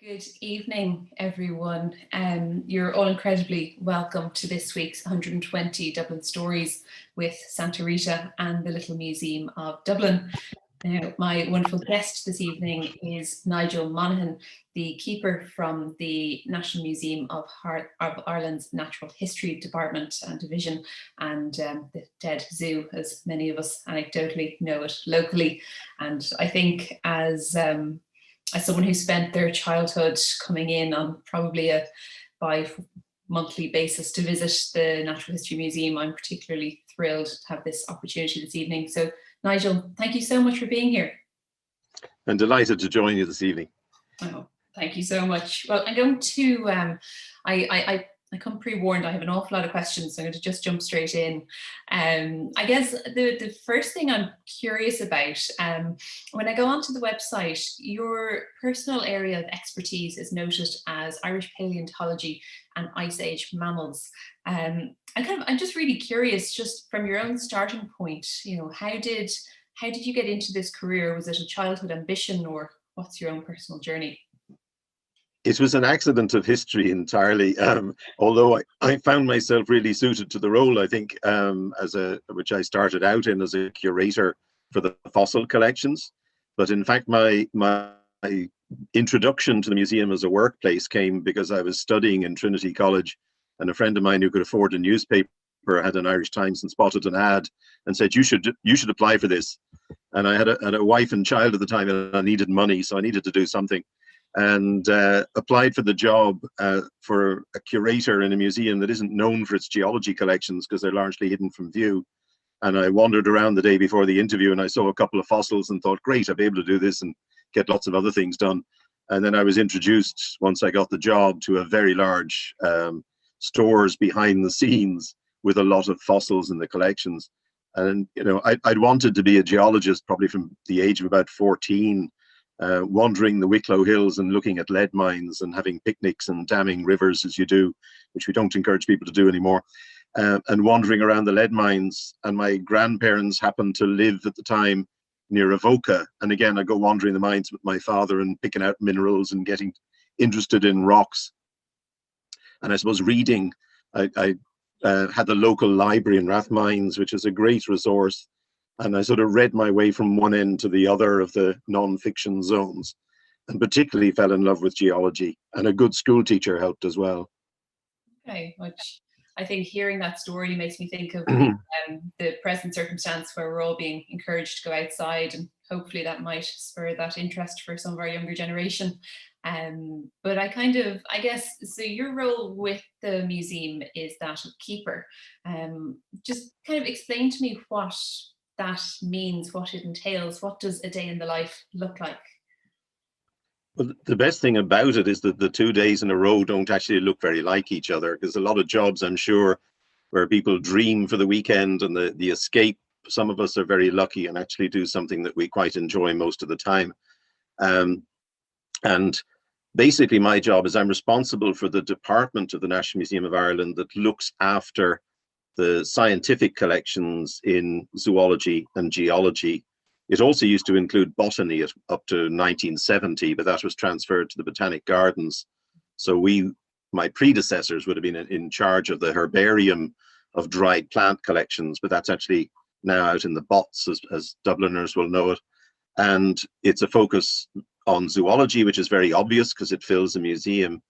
Good evening, everyone. You're all incredibly welcome to this week's 120 Dublin Stories with Santa Rita and the Little Museum of Dublin. Now, my wonderful guest this evening is Nigel Monaghan, the keeper from the National Museum of Ireland's Natural History Department and Division, and the Dead Zoo, as many of us anecdotally know it locally. And I think as someone who spent their childhood coming in on probably a bi-monthly basis to visit the Natural History Museum, I'm particularly thrilled to have this opportunity this evening. So Nigel, thank you so much for being here. I'm delighted to join you this evening. Oh, thank you so much. Well, I'm going to, I come pre-warned, I have an awful lot of questions, so I'm going to just jump straight in. I guess the first thing I'm curious about, when I go onto the website, your personal area of expertise is noted as Irish paleontology and Ice Age mammals. I'm just really curious, just from your own starting point, you know, how did you get into this career? Was it a childhood ambition, or what's your own personal journey? It was an accident of history entirely, although I found myself really suited to the role, I think, which I started out in as a curator for the fossil collections. But in fact, my introduction to the museum as a workplace came because I was studying in Trinity College, and a friend of mine who could afford a newspaper had an Irish Times and spotted an ad and said, you should apply for this. And I had a wife and child at the time, and I needed money, so I needed to do something. And applied for the job for a curator in a museum that isn't known for its geology collections because they're largely hidden from view. And I wandered around the day before the interview and I saw a couple of fossils and thought, great, I'll be able to do this and get lots of other things done. And then I was introduced, once I got the job, to a very large stores behind the scenes with a lot of fossils in the collections. And, you know, I'd wanted to be a geologist probably from the age of about 14, wandering the Wicklow Hills and looking at lead mines and having picnics and damming rivers as you do, which we don't encourage people to do anymore, and wandering around the lead mines. And my grandparents happened to live at the time near Avoca. And again, I go wandering the mines with my father and picking out minerals and getting interested in rocks. And I suppose reading, I had the local library in Rathmines, which is a great resource. And I sort of read my way from one end to the other of the non-fiction zones, and particularly fell in love with geology, and a good school teacher helped as well. Okay, which I think hearing that story makes me think of the present circumstance where we're all being encouraged to go outside, and hopefully that might spur that interest for some of our younger generation. But I guess, so your role with the museum is that of keeper. Just kind of explain to me what that means, what it entails. What does a day in the life look like? Well, the best thing about it is that the 2 days in a row don't actually look very like each other, because a lot of jobs, I'm sure, where people dream for the weekend and the escape, some of us are very lucky and actually do something that we quite enjoy most of the time. And basically my job is I'm responsible for the department of the National Museum of Ireland that looks after the scientific collections in zoology and geology. It also used to include botany up to 1970, but that was transferred to the Botanic Gardens. So my predecessors would have been in charge of the herbarium of dried plant collections, but that's actually now out in the bots, as Dubliners will know it. And it's a focus on zoology, which is very obvious because it fills a museum,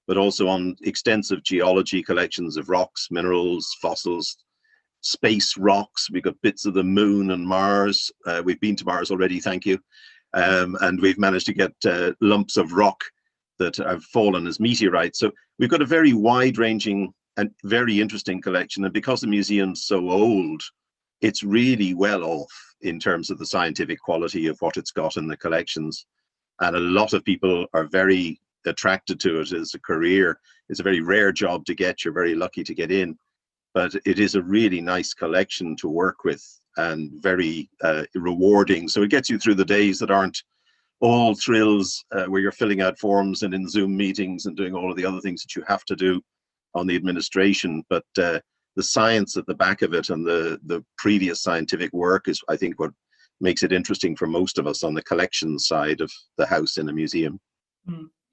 but also on extensive geology collections of rocks, minerals, fossils, space rocks. We've got bits of the moon and Mars. We've been to Mars already, thank you. And we've managed to get lumps of rock that have fallen as meteorites. So we've got a very wide-ranging and very interesting collection. And because the museum's so old, it's really well off in terms of the scientific quality of what it's got in the collections. And a lot of people are very attracted to it as a career. It's a very rare job to get. You're very lucky to get in, but it is a really nice collection to work with and very rewarding. So it gets you through the days that aren't all thrills, where you're filling out forms and in Zoom meetings and doing all of the other things that you have to do on the administration. But the science at the back of it and the previous scientific work is, I think, what makes it interesting for most of us on the collection side of the house in a museum.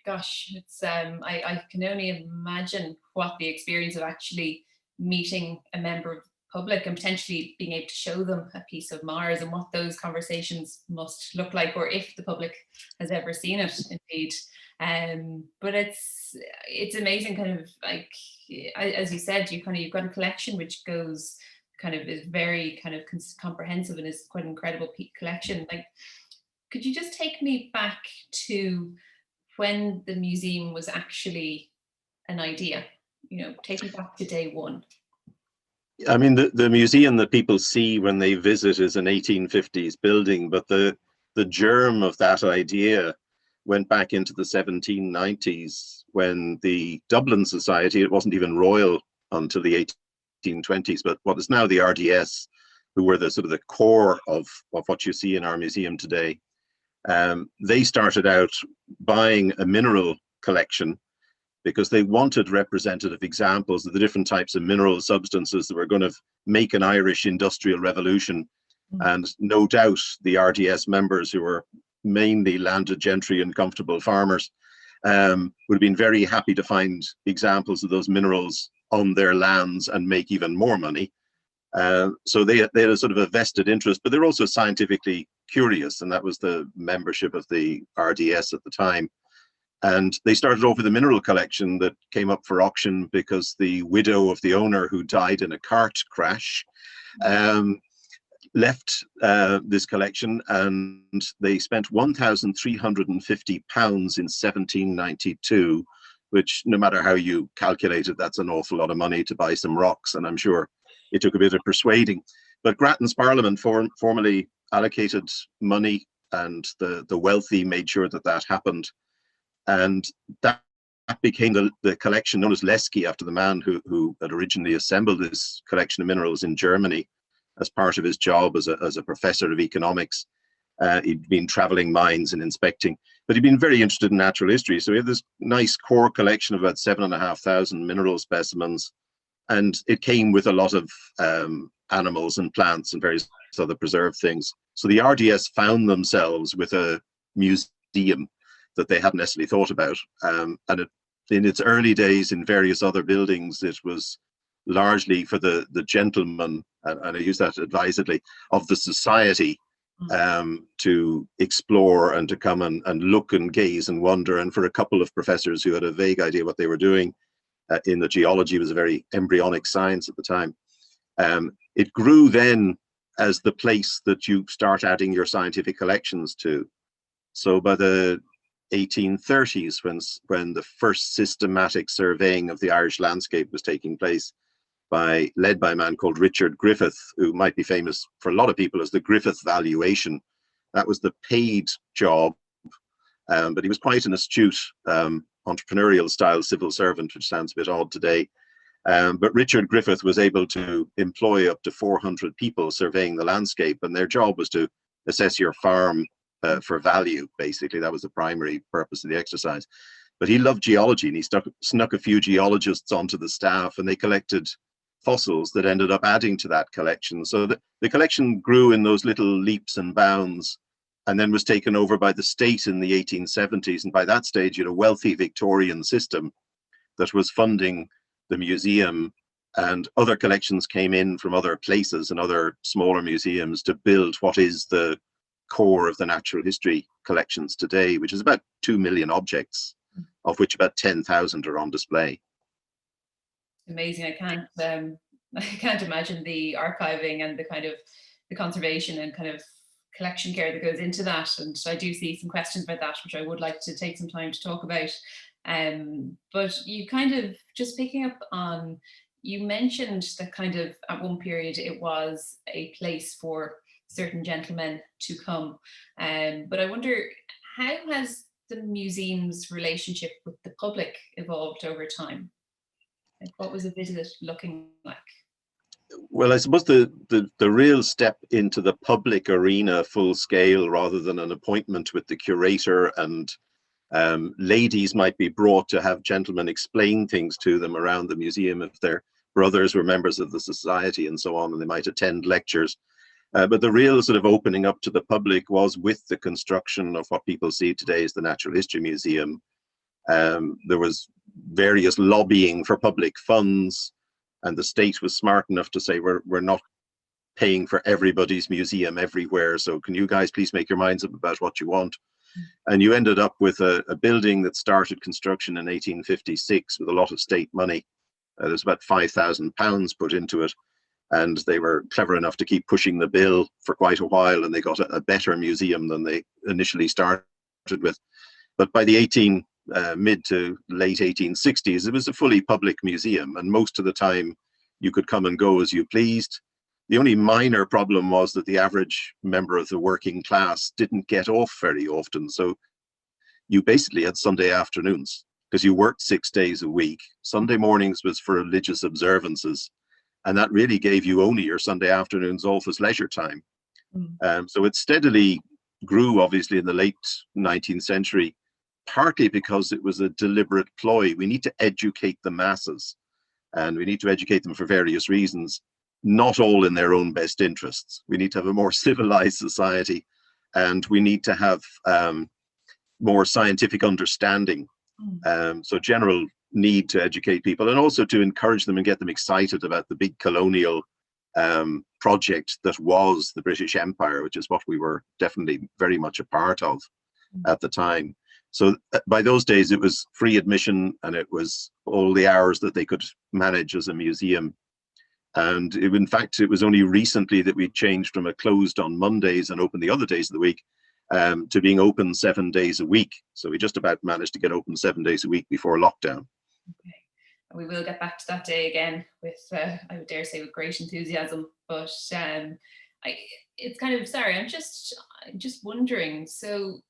gosh, it's I can only imagine what the experience of actually meeting a member of the public and potentially being able to show them a piece of Mars, and what those conversations must look like, or if the public has ever seen it indeed. But it's amazing, kind of like, as you said, you've got a collection which goes kind of, is very kind of comprehensive, and is quite an incredible collection. Like, could you just take me back to when the museum was actually an idea? Take me back to day one. I mean, the museum that people see when they visit is an 1850s building, but the germ of that idea went back into the 1790s, when the Dublin Society, it wasn't even royal until the 1820s, but what is now the RDS, who were the sort of the core of what you see in our museum today, they started out buying a mineral collection because they wanted representative examples of the different types of mineral substances that were going to make an Irish industrial revolution. And no doubt the RDS members, who were mainly landed gentry and comfortable farmers, would have been very happy to find examples of those minerals on their lands and make even more money. So they had a sort of a vested interest, but they're also scientifically curious, and that was the membership of the RDS at the time. And they started off with a mineral collection that came up for auction because the widow of the owner, who died in a cart crash, left this collection, and they spent £1,350 in 1792, which, no matter how you calculate it, that's an awful lot of money to buy some rocks, and I'm sure it took a bit of persuading. But Grattan's Parliament formally allocated money, and the wealthy made sure that happened. And that became the collection known as Leski, after the man who had originally assembled this collection of minerals in Germany as part of his job as a professor of economics. He'd been traveling mines and inspecting, but he'd been very interested in natural history. So we have this nice core collection of about 7,500 mineral specimens, and it came with a lot of animals and plants and various other preserved things. So the RDS found themselves with a museum that they hadn't necessarily thought about. And in its early days, in various other buildings, it was largely for the gentlemen, and I use that advisedly, of the society, to explore and to come and look and gaze and wonder. And for a couple of professors who had a vague idea what they were doing in the geology, was a very embryonic science at the time. It grew then as the place that you start adding your scientific collections to. So by the 1830s, when the first systematic surveying of the Irish landscape was taking place, led by a man called Richard Griffith, who might be famous for a lot of people as the Griffith valuation. That was the paid job, but he was quite an astute entrepreneurial style civil servant, which sounds a bit odd today. But Richard Griffith was able to employ up to 400 people surveying the landscape, and their job was to assess your farm for value. Basically, that was the primary purpose of the exercise. But he loved geology, and he snuck a few geologists onto the staff, and they collected fossils that ended up adding to that collection. So the collection grew in those little leaps and bounds, and then was taken over by the state in the 1870s. And by that stage, you had a wealthy Victorian system that was funding the museum, and other collections came in from other places and other smaller museums to build what is the core of the natural history collections today, which is about 2 million objects, of which about 10,000 are on display. Amazing. I can't imagine the archiving and the kind of the conservation and kind of collection care that goes into that. And I do see some questions about that, which I would like to take some time to talk about. But you kind of, just picking up on, you mentioned that kind of at one period it was a place for certain gentlemen to come. But I wonder, how has the museum's relationship with the public evolved over time? Like, what was a visit looking like? Well, I suppose the real step into the public arena full scale, rather than an appointment with the curator, and ladies might be brought to have gentlemen explain things to them around the museum if their brothers were members of the society and so on, and they might attend lectures. But the real sort of opening up to the public was with the construction of what people see today as the Natural History Museum. There was various lobbying for public funds, and the state was smart enough to say, we're not paying for everybody's museum everywhere, so can you guys please make your minds up about what you want? And you ended up with a building that started construction in 1856 with a lot of state money. There's about £5,000 put into it, and they were clever enough to keep pushing the bill for quite a while, and they got a better museum than they initially started with. But by the mid to late 1860s, it was a fully public museum, and most of the time you could come and go as you pleased. The only minor problem was that the average member of the working class didn't get off very often. So you basically had Sunday afternoons because you worked 6 days a week. Sunday mornings was for religious observances, and that really gave you only your Sunday afternoons off as leisure time. So it steadily grew, obviously, in the late 19th century, partly because it was a deliberate ploy. We need to educate the masses, and we need to educate them for various reasons, not all in their own best interests. We need to have a more civilized society, and we need to have more scientific understanding. So general need to educate people, and also to encourage them and get them excited about the big colonial project that was the British Empire, which is what we were definitely very much a part of at the time. So by those days, it was free admission, and it was all the hours that they could manage as a museum. And in fact, it was only recently that we changed from a closed on Mondays and open the other days of the week to being open 7 days a week. So we just about managed to get open 7 days a week before lockdown. Okay. We will get back to that day again with, I would dare say, with great enthusiasm. But it's kind of, sorry, I'm just wondering. So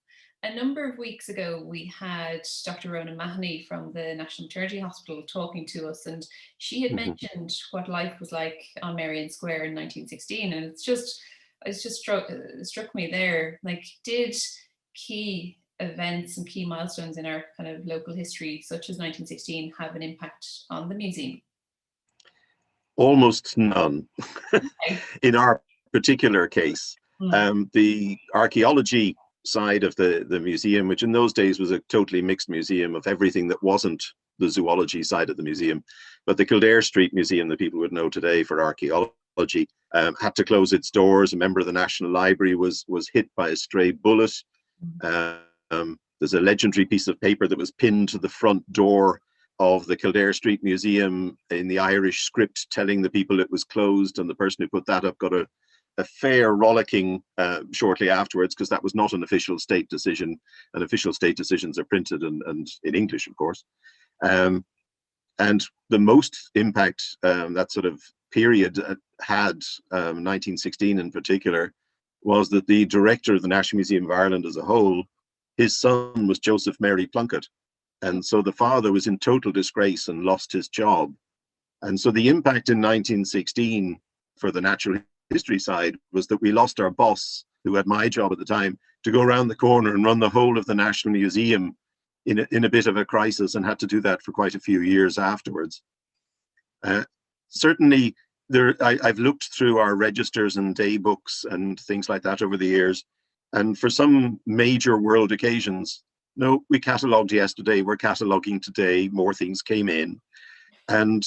a number of weeks ago, we had Dr. Rona Mahoney from the National Maternity Hospital talking to us, and she had mentioned what life was like on Merrion Square in 1916, and it's just struck me there. Like, did key events and key milestones in our kind of local history, such as 1916, have an impact on the museum? Almost none. In our particular case, the archaeology side of the museum, which in those days was a totally mixed museum of everything that wasn't the zoology side of the museum, but the Kildare Street Museum that people would know today for archaeology had to close its doors. A member of the National Library was hit by a stray bullet. There's a legendary piece of paper that was pinned to the front door of the Kildare Street Museum in the Irish script telling the people it was closed, and the person who put that up got a fair rollicking shortly afterwards, because that was not an official state decision, and official state decisions are printed and in English, of course. And the most impact that sort of period had, 1916 in particular, was that the director of the National Museum of Ireland as a whole, his son was Joseph Mary Plunkett. And so the father was in total disgrace and lost his job. And so the impact in 1916 for the natural history side was that we lost our boss, who had my job at the time, to go around the corner and run the whole of the National Museum in a bit of a crisis, and had to do that for quite a few years afterwards. Certainly, I've looked through our registers and day books and things like that over the years, and for some major world occasions, no, we catalogued yesterday, we're cataloguing today, more things came in, and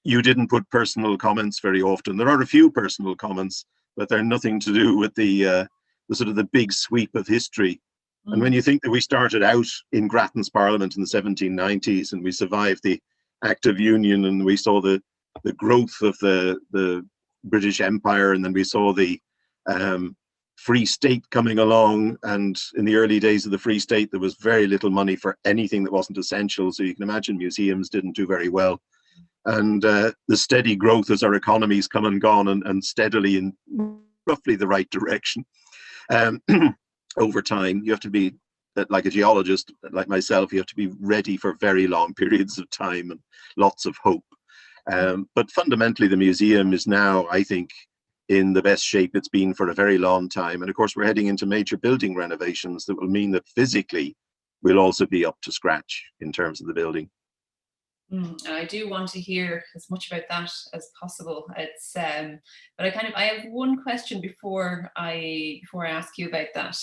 you didn't put personal comments very often. There are a few personal comments, but they're nothing to do with the sort of the big sweep of history. And when you think that we started out in Grattan's Parliament in the 1790s, and we survived the Act of Union, and we saw the growth of the British Empire, and then we saw the Free State coming along, and in the early days of the Free State there was very little money for anything that wasn't essential, so you can imagine museums didn't do very well. And the steady growth as our economies come and gone, and steadily in roughly the right direction. Over time, you have to be, like a geologist like myself, you have to be ready for very long periods of time and lots of hope. But fundamentally, the museum is now, I think, in the best shape it's been for a very long time. And of course, we're heading into major building renovations that will mean that physically we'll also be up to scratch in terms of the building. And I do want to hear as much about that as possible. It's but I have one question before I ask you about that.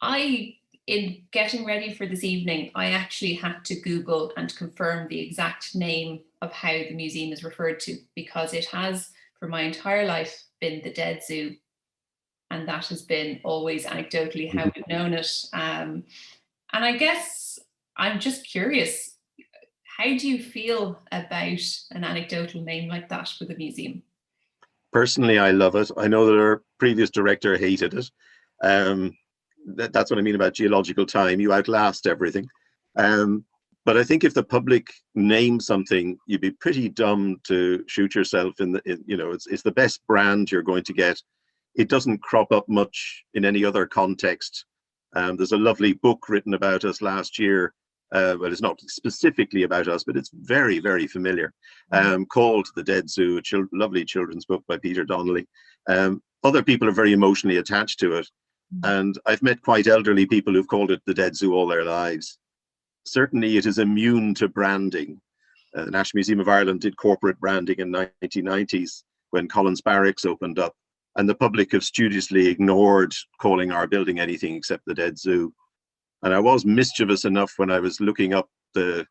I in getting ready for this evening, I actually had to Google and confirm the exact name of how the museum is referred to, because it has, for my entire life, been the Dead Zoo. And that has been always anecdotally how we've known it. And I guess I'm just curious, how do you feel about an anecdotal name like that for the museum? Personally, I love it. I know that our previous director hated it. That's what I mean about geological time. You outlast everything. But I think if the public name something, you'd be pretty dumb to shoot yourself in the, it's the best brand you're going to get. It doesn't crop up much in any other context. There's a lovely book written about us last year. Well, it's not specifically about us, but it's very, very familiar, called The Dead Zoo, a lovely children's book by Peter Donnelly. Other people are very emotionally attached to it. And I've met quite elderly people who've called it the Dead Zoo all their lives. Certainly it is immune to branding. The National Museum of Ireland did corporate branding in the 1990s when Collins Barracks opened up, and the public have studiously ignored calling our building anything except the Dead Zoo. And I was mischievous enough when I was looking up the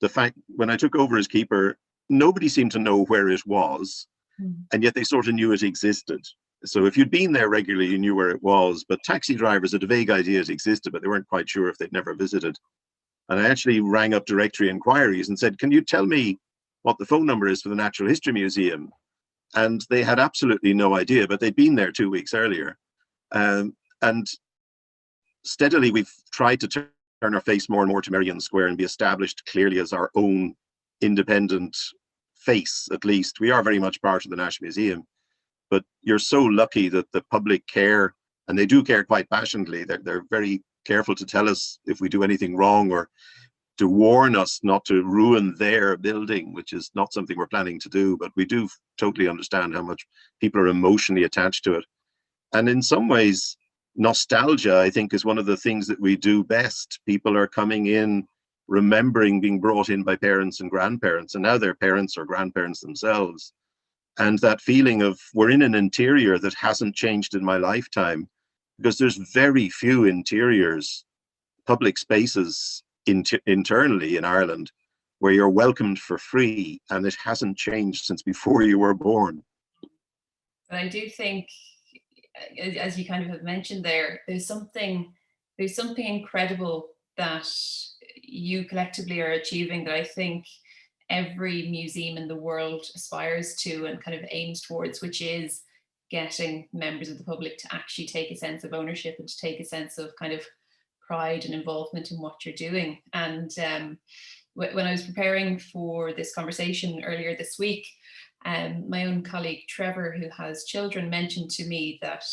fact, when I took over as keeper, nobody seemed to know where it was, and yet they sort of knew it existed. So if you'd been there regularly, you knew where it was, but taxi drivers had a vague idea it existed, but they weren't quite sure if they'd never visited. And I actually rang up directory inquiries and said, can you tell me what the phone number is for the Natural History Museum? And they had absolutely no idea, but they'd been there 2 weeks earlier. And steadily, we've tried to turn our face more and more to Merrion Square and be established clearly as our own independent face, at least. We are very much part of the National Museum, but you're so lucky that the public care, and they do care quite passionately. They're very careful to tell us if we do anything wrong, or to warn us not to ruin their building, which is not something we're planning to do, but we do totally understand how much people are emotionally attached to it. And in some ways, nostalgia, I think, is one of the things that we do best. People are coming in, remembering being brought in by parents and grandparents, and now they're parents or grandparents themselves. And that feeling of, we're in an interior that hasn't changed in my lifetime, because there's very few interiors, public spaces internally in Ireland, where you're welcomed for free, and it hasn't changed since before you were born. But I do think, as you kind of have mentioned there, there's something incredible that you collectively are achieving that I think every museum in the world aspires to and kind of aims towards, which is getting members of the public to actually take a sense of ownership and to take a sense of kind of pride and involvement in what you're doing. And when I was preparing for this conversation earlier this week, my own colleague Trevor, who has children, mentioned to me that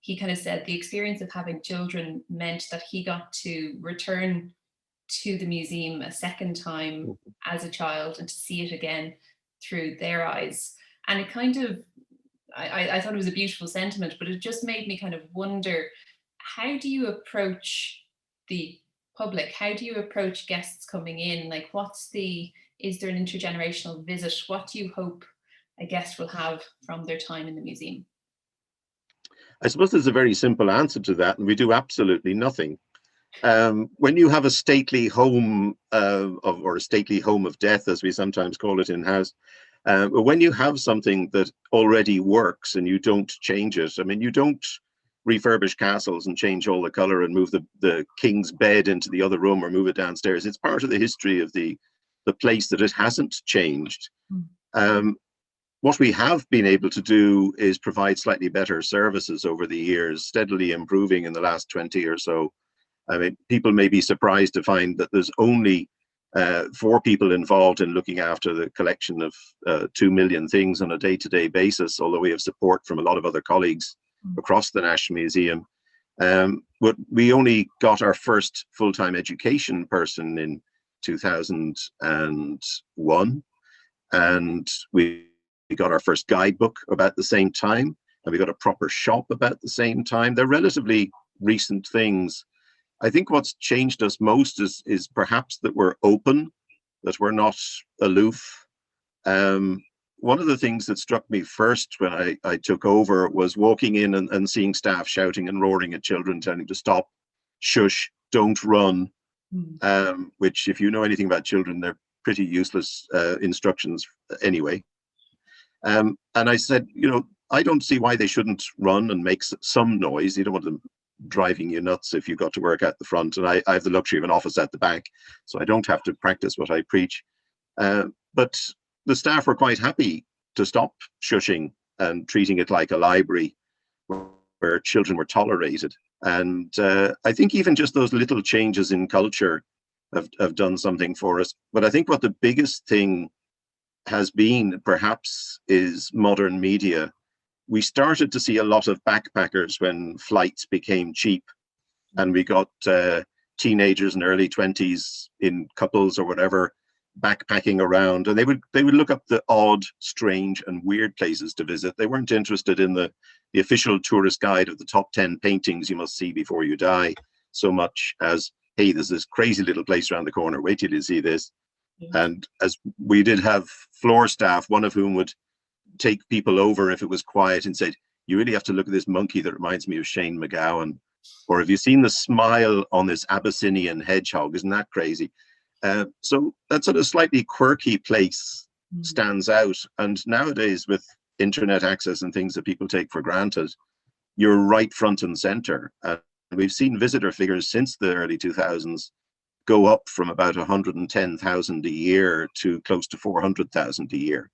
he kind of said the experience of having children meant that he got to return to the museum a second time as a child and to see it again through their eyes. And it kind of, I thought it was a beautiful sentiment, but it just made me kind of wonder, how do you approach the public? How do you approach guests coming in? Like, is there an intergenerational visit? What do you hope a guest will have from their time in the museum? I suppose there's a very simple answer to that, and we do absolutely nothing. When you have a stately home or a stately home of death, as we sometimes call it in-house, when you have something that already works and you don't change it, I mean, you don't refurbish castles and change all the color and move the king's bed into the other room or move it downstairs. It's part of the history of the place that it hasn't changed. What we have been able to do is provide slightly better services over the years, steadily improving in the last 20 or so. I mean, people may be surprised to find that there's only 4 people involved in looking after the collection of 2 million things on a day-to-day basis, although we have support from a lot of other colleagues across the National Museum. But we only got our first full-time education person in 2001, and we got our first guidebook about the same time, and we got a proper shop about the same time. They're relatively recent things. I think what's changed us most is perhaps that we're open, that we're not aloof. One of the things that struck me first when I took over was walking in and seeing staff shouting and roaring at children, telling them to stop. shush, don't run, Mm. which if you know anything about children, they're pretty useless instructions anyway. And I said, you know, I don't see why they shouldn't run and make some noise. You don't want them driving you nuts if you got to work at the front. And I have the luxury of an office at the back, so I don't have to practice what I preach. But the staff were quite happy to stop shushing and treating it like a library where children were tolerated. And I think even just those little changes in culture have done something for us. But I think what the biggest thing has been, perhaps, is modern media. We started to see a lot of backpackers when flights became cheap, and we got teenagers in early 20s in couples or whatever backpacking around, and they would look up the odd, strange, and weird places to visit. They weren't interested in the official tourist guide of the top 10 paintings you must see before you die, so much as, hey, there's this crazy little place around the corner, wait till you see this. And as we did have floor staff, one of whom would take people over if it was quiet and said, you really have to look at this monkey that reminds me of Shane McGowan. Or have you seen the smile on this Abyssinian hedgehog? Isn't that crazy? So that sort of slightly quirky place stands out. And nowadays, with internet access and things that people take for granted, you're right front and center. We've seen visitor figures since the early 2000s go up from about 110,000 a year to close to 400,000 a year.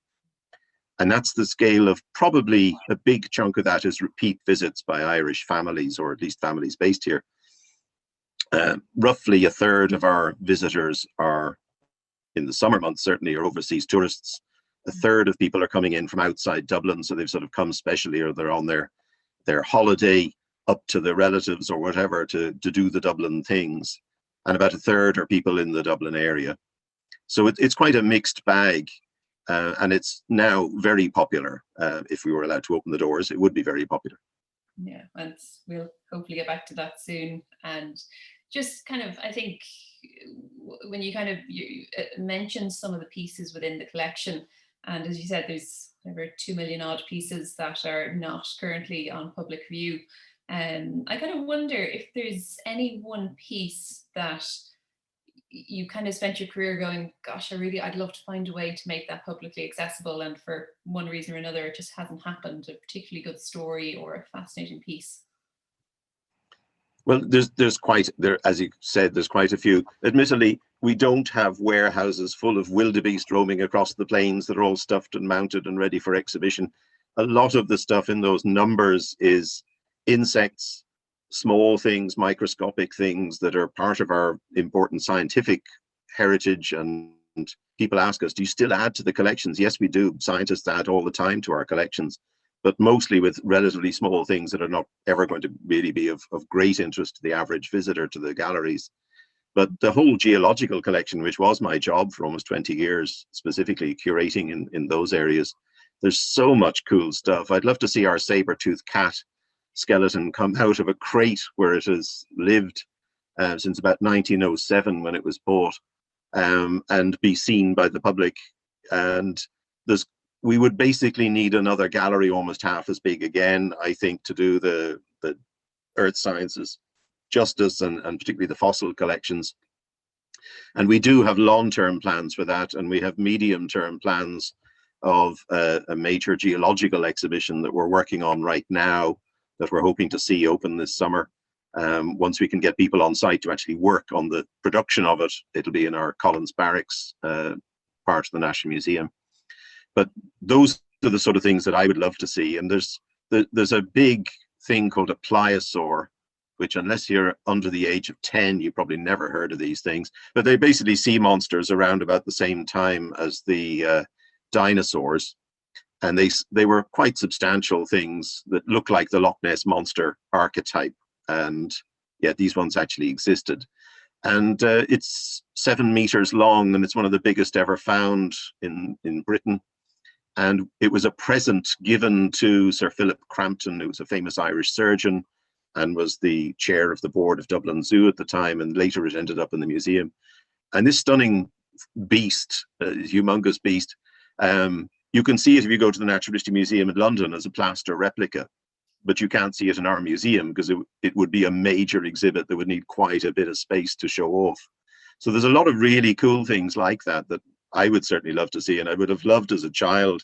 And that's the scale of, probably a big chunk of that is repeat visits by Irish families, or at least families based here. Roughly a third of our visitors are, in the summer months certainly, are overseas tourists. A third of people are coming in from outside Dublin, so they've sort of come specially, or they're on their holiday up to their relatives or whatever to do the Dublin things. And about a third are people in the Dublin area. So it's quite a mixed bag. And it's now very popular. If we were allowed to open the doors, it would be very popular. Yeah, and we'll hopefully get back to that soon. And just kind of, I think, when you mentioned some of the pieces within the collection, and as you said, there's over 2 million odd pieces that are not currently on public view. I kind of wonder if there's any one piece that you kind of spent your career going, gosh, I'd love to find a way to make that publicly accessible, and for one reason or another it just hasn't happened. A particularly good story or a fascinating piece. Well, there's quite, as you said, there's quite a few. Admittedly, we don't have warehouses full of wildebeest roaming across the plains that are all stuffed and mounted and ready for exhibition. A lot of the stuff in those numbers is insects, small things, microscopic things that are part of our important scientific heritage. And people ask us, do you still add to the collections? Yes, we do. Scientists add all the time to our collections, but mostly with relatively small things that are not ever going to really be of great interest to the average visitor to the galleries. But the whole geological collection, which was my job for almost 20 years, specifically curating in those areas, there's so much cool stuff. I'd love to see our saber-toothed cat skeleton come out of a crate where it has lived since about 1907 when it was bought, and be seen by the public. And we would basically need another gallery almost half as big again, I think, to do the earth sciences justice, and particularly the fossil collections. And we do have long-term plans for that, and we have medium-term plans of a major geological exhibition that we're working on right now, that we're hoping to see open this summer. Once we can get people on site to actually work on the production of it, it'll be in our Collins Barracks part of the National Museum. But those are the sort of things that I would love to see. And there's a big thing called a pliosaur, which, unless you're under the age of 10, you probably never heard of these things. But they're basically sea monsters around about the same time as the dinosaurs. And they were quite substantial things that look like the Loch Ness Monster archetype. And yeah, these ones actually existed. And it's 7 meters long, and it's one of the biggest ever found in Britain. And it was a present given to Sir Philip Crampton, who was a famous Irish surgeon and was the chair of the board of Dublin Zoo at the time, and later it ended up in the museum. And this stunning beast, humongous beast, you can see it if you go to the Natural History Museum in London as a plaster replica. but you can't see it in our museum because it would be a major exhibit that would need quite a bit of space to show off. So there's a lot of really cool things like that that I would certainly love to see, and I would have loved as a child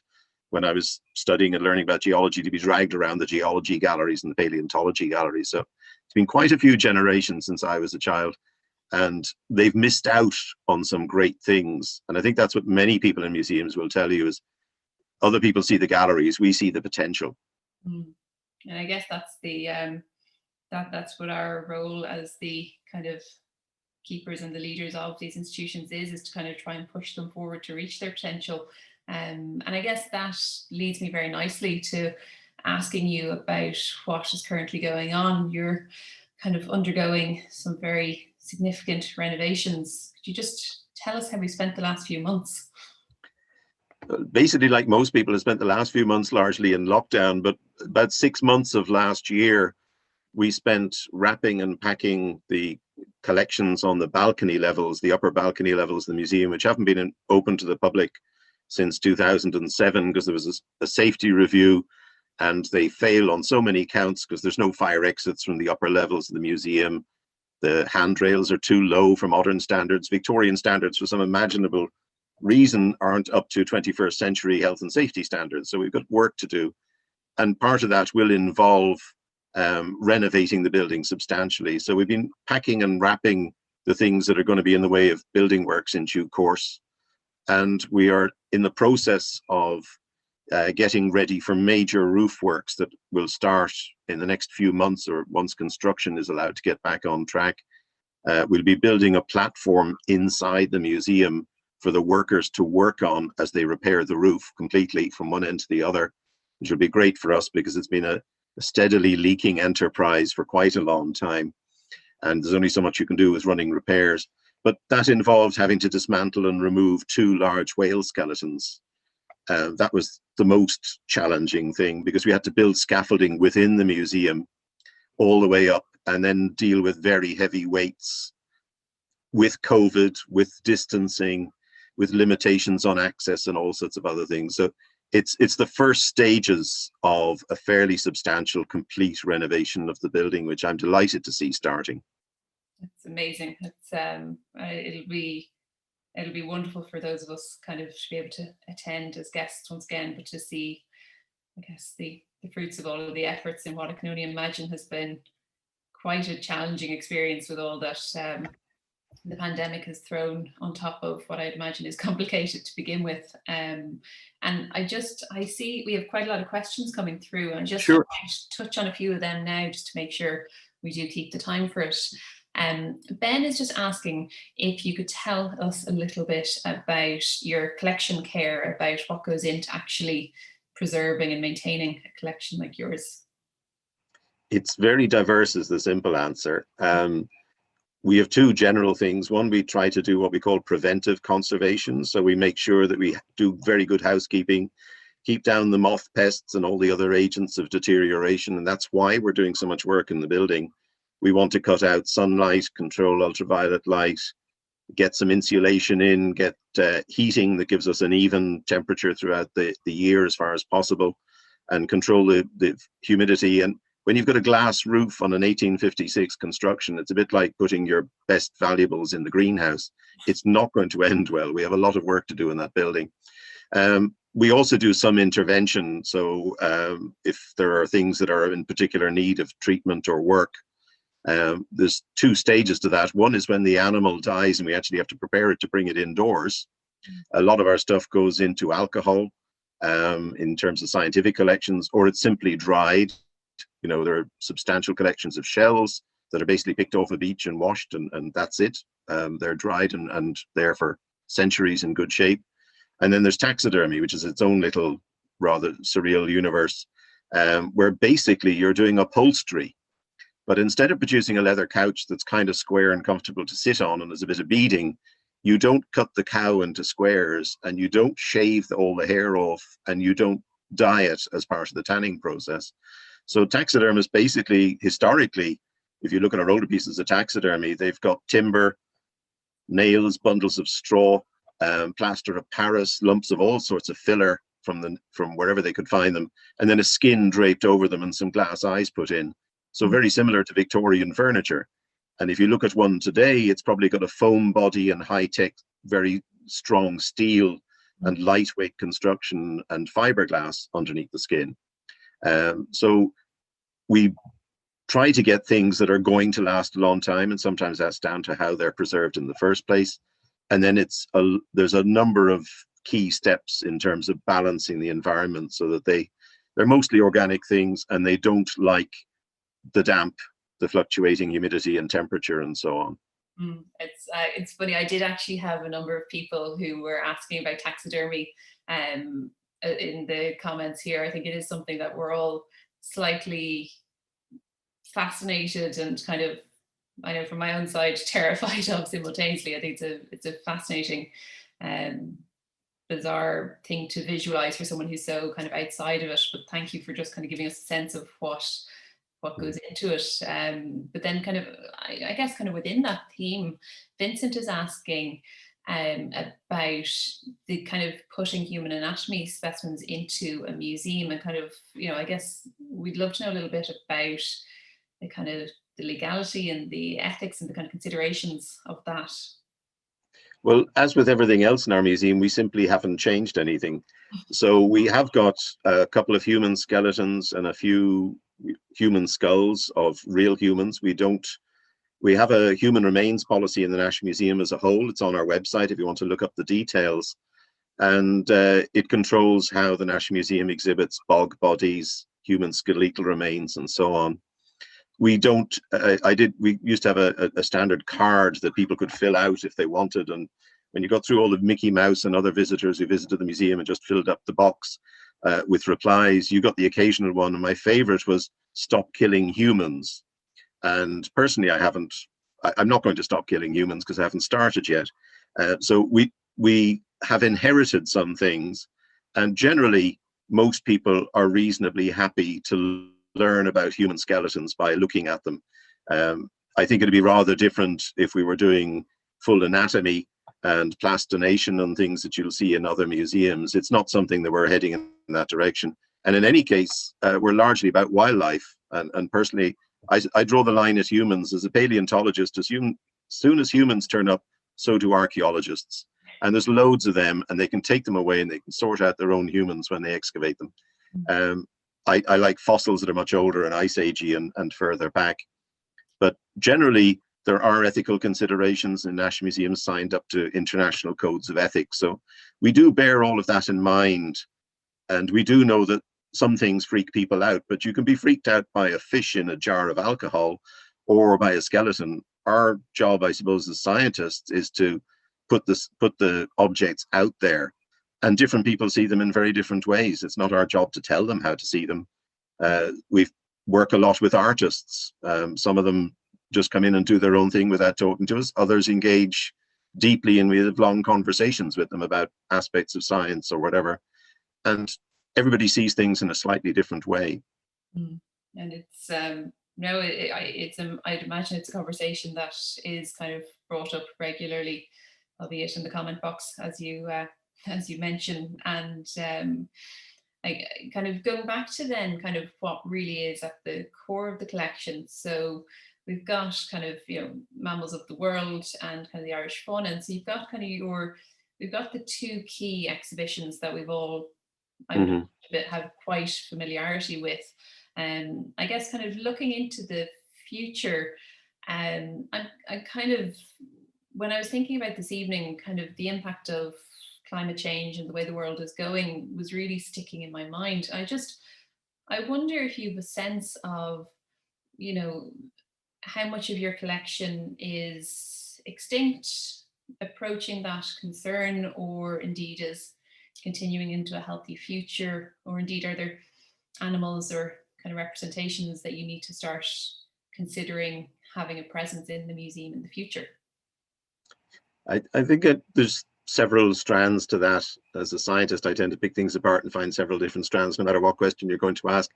when I was studying and learning about geology to be dragged around the geology galleries and the paleontology galleries. So it's been quite a few generations since I was a child, and they've missed out on some great things. And I think that's what many people in museums will tell you is other people see the galleries, we see the potential. And I guess that's the that's what our role as the kind of keepers and the leaders of these institutions is to kind of try and push them forward to reach their potential. And I guess that leads me very nicely to asking you about what is currently going on. You're kind of undergoing some very significant renovations. Could you just tell us how we spent the last few months? Basically, like most people, have spent the last few months largely in lockdown, but about 6 months of last year, we spent wrapping and packing the collections on the balcony levels, the upper balcony levels of the museum, which haven't been open to the public since 2007 because there was a safety review and they fail on so many counts because there's no fire exits from the upper levels of the museum. The handrails are too low for modern standards. Victorian standards, for some imaginable reason, aren't up to 21st century health and safety standards. So we've got work to do. And part of that will involve renovating the building substantially. So we've been packing and wrapping the things that are going to be in the way of building works in due course. And we are in the process of getting ready for major roof works that will start in the next few months, or once construction is allowed to get back on track. We'll be building a platform inside the museum for the workers to work on as they repair the roof completely from one end to the other, which will be great for us because it's been a steadily leaking enterprise for quite a long time. And there's only so much you can do with running repairs. But that involved having to dismantle and remove 2 large whale skeletons. That was the most challenging thing because we had to build scaffolding within the museum all the way up and then deal with very heavy weights with COVID, with distancing, with limitations on access and all sorts of other things. So it's the first stages of a fairly substantial, complete renovation of the building, which I'm delighted to see starting. It's amazing. It'll be wonderful for those of us kind of to be able to attend as guests once again, but to see, I guess, the fruits of all of the efforts in what I can only imagine has been quite a challenging experience with all that the pandemic has thrown on top of what I'd imagine is complicated to begin with. And I see we have quite a lot of questions coming through, and just Sure. touch on a few of them now just to make sure we do keep the time for it. Ben is just asking if you could tell us a little bit about your collection care, about what goes into actually preserving and maintaining a collection like yours. It's very diverse is the simple answer. We have 2 general things. One, we try to do what we call preventive conservation. So we make sure that we do very good housekeeping, keep down the moth pests and all the other agents of deterioration. And that's why we're doing so much work in the building. We want to cut out sunlight, control ultraviolet light, get some insulation in, get heating that gives us an even temperature throughout the year as far as possible, and control the humidity. And when you've got a glass roof on an 1856 construction, it's a bit like putting your best valuables in the greenhouse. It's not going to end well. We have a lot of work to do in that building. We also do some intervention. So if there are things that are in particular need of treatment or work, there's 2 stages to that. One is when the animal dies and we actually have to prepare it to bring it indoors. A lot of our stuff goes into alcohol in terms of scientific collections, or it's simply dried. You know, there are substantial collections of shells that are basically picked off a beach and washed, and that's it. They're dried and there for centuries in good shape. And then there's taxidermy, which is its own little rather surreal universe, where basically you're doing upholstery. But instead of producing a leather couch that's kind of square and comfortable to sit on and there's a bit of beading, you don't cut the cow into squares, and you don't shave all the hair off, and you don't dye it as part of the tanning process. So taxidermists basically, historically, if you look at our older pieces of taxidermy, they've got timber, nails, bundles of straw, plaster of Paris, lumps of all sorts of filler from wherever they could find them, and then a skin draped over them and some glass eyes put in. So very similar to Victorian furniture. And if you look at one today, it's probably got a foam body and high-tech, very strong steel and lightweight construction and fiberglass underneath the skin. So we try to get things that are going to last a long time, and sometimes that's down to how they're preserved in the first place. And then there's a number of key steps in terms of balancing the environment so that they're mostly organic things, and they don't like the damp, the fluctuating humidity and temperature and so on. It's funny, I did actually have a number of people who were asking about taxidermy in the comments here. I think it is something that we're all slightly fascinated and kind of, I know from my own side, terrified of simultaneously. I think it's a fascinating, bizarre thing to visualize for someone who's so kind of outside of it. But thank you for just kind of giving us a sense of what goes into it. But then kind of, I guess kind of within that theme, Vincent is asking about the kind of putting human anatomy specimens into a museum, and kind of, I guess we'd love to know a little bit about the kind of the legality and the ethics and the kind of considerations of that. Well, as with everything else in our museum, we simply haven't changed anything. So we have got a couple of human skeletons and a few human skulls of real humans. We have a human remains policy in the National Museum as a whole. It's on our website if you want to look up the details. And it controls how the National Museum exhibits bog bodies, human skeletal remains, and so on. We used to have a standard card that people could fill out if they wanted. And when you got through all the Mickey Mouse and other visitors who visited the museum and just filled up the box with replies, you got the occasional one. And my favorite was "Stop killing humans." And personally, I'm not going to stop killing humans because I haven't started yet. So we have inherited some things, and generally most people are reasonably happy to learn about human skeletons by looking at them. I think it'd be rather different if we were doing full anatomy and plastination and things that you'll see in other museums. It's not something that we're heading in that direction. And in any case, we're largely about wildlife. And personally, I draw the line at humans. As a paleontologist, as soon as humans turn up, so do archaeologists. And there's loads of them, and they can take them away and they can sort out their own humans when they excavate them. I like fossils that are much older and ice agey and further back. But generally, there are ethical considerations, and National Museums signed up to international codes of ethics. So we do bear all of that in mind. And we do know that some things freak people out, but you can be freaked out by a fish in a jar of alcohol or by a skeleton. Our job, I suppose, as scientists is to put the objects out there. And different people see them in very different ways. It's not our job to tell them how to see them. We work a lot with artists. Some of them just come in and do their own thing without talking to us. Others engage deeply, and we have long conversations with them about aspects of science or whatever. And everybody sees things in a slightly different way. And it's I'd imagine it's a conversation that is kind of brought up regularly, albeit in the comment box, as you mentioned. And I kind of going back to then kind of what really is at the core of the collection. So we've got kind of, mammals of the world and kind of the Irish fauna. And so you've got kind of we've got the two key exhibitions that we've all have quite familiarity with. I guess kind of looking into the future, I kind of, when I was thinking about this evening, kind of the impact of climate change and the way the world is going was really sticking in my mind. I wonder if you have a sense of, how much of your collection is extinct, approaching that concern, or indeed is continuing into a healthy future, or indeed are there animals or kind of representations that you need to start considering having a presence in the museum in the future? I think there's several strands to that. As a scientist, I tend to pick things apart and find several different strands, no matter what question you're going to ask.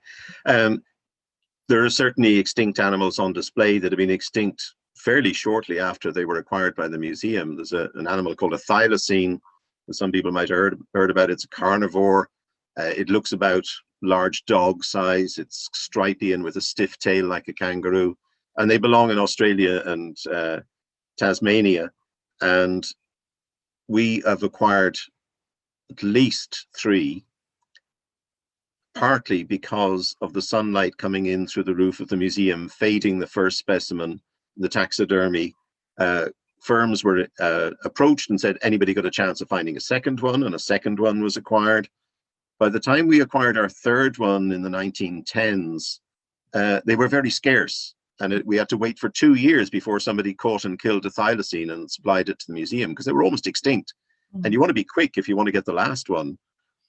There are certainly extinct animals on display that have been extinct fairly shortly after they were acquired by the museum. There's an animal called a thylacine, that some people might have heard about. It's a carnivore. It looks about large dog size. It's stripy and with a stiff tail like a kangaroo. And they belong in Australia and Tasmania. And we have acquired at least 3, partly because of the sunlight coming in through the roof of the museum, fading the first specimen, the taxidermy. Firms were approached and said, anybody got a chance of finding a second one? And a second one was acquired. By the time we acquired our third one in the 1910s, they were very scarce. And we had to wait for 2 years before somebody caught and killed a thylacine and supplied it to the museum, because they were almost extinct. And you want to be quick if you want to get the last one.